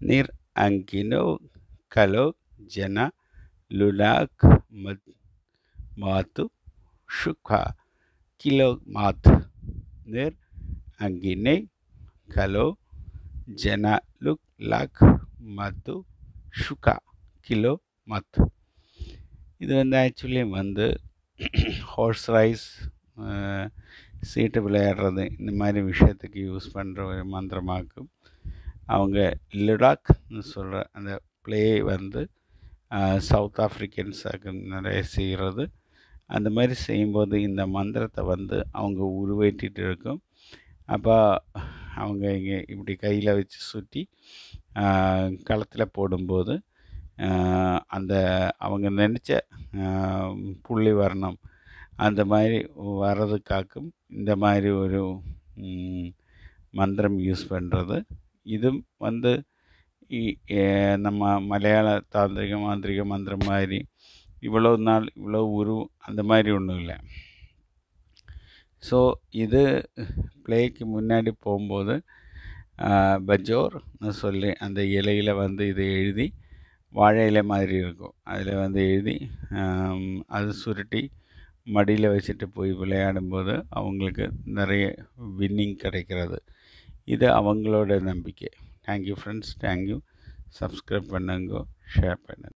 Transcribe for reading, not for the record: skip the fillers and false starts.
நிர் அங்கினோ கலோ ஜன லுலாக் மாத்து ஷுகா கிலோ மாத் நிர் அங்கினே கலோ ஜன லுலாக் மாத்து ஷுகா கிலோ மாத். இது ஆக்சுவலி ஹார்ஸ் ரைஸ், சீட்டு விளையாடுறது, இந்த மாதிரி விஷயத்துக்கு யூஸ் பண்ணுற ஒரு மந்திரமாக்கும். அவங்க லுடாக்னு சொல்கிற அந்த ப்ளே சவுத் ஆஃப்ரிக்கன்ஸுக்கு நிறைய செய்கிறது. அந்த மாதிரி செய்யும்போது இந்த மந்திரத்தை அவங்க உருவேற்றிட்டு இருக்கும். அப்போ அவங்க இங்கே இப்படி கையில் வச்சு சுற்றி களத்தில் போடும்போது அந்த அவங்க நினச்ச புள்ளி வரணும், அந்த மாதிரி வர்றதுக்காக்கும் இந்த மாதிரி ஒரு மந்திரம் யூஸ் பண்ணுறது. இதுவும் நம்ம மலையாள தாந்திரிக மாந்திரிக மந்திரம் மாதிரி இவ்வளோ நாள் இவ்வளோ அந்த மாதிரி ஒன்றும் இல்லை. ஸோ இது ப்ளேக்கு முன்னாடி போகும்போது பஜோர்னு சொல்லி அந்த இலையில் இதை எழுதி, வாழை இலை மாதிரி இருக்கும், அதில் எழுதி அது சுருட்டி மடியில் வச்சுட்டு போய் விளையாடும்போது அவங்களுக்கு நிறைய வின்னிங் கிடைக்கிறது. இது அவங்களோட நம்பிக்கை. Thank you friends, thank you. சப்ஸ்கிரைப் பண்ணுங்க, ஷேர் பண்ணுங்க.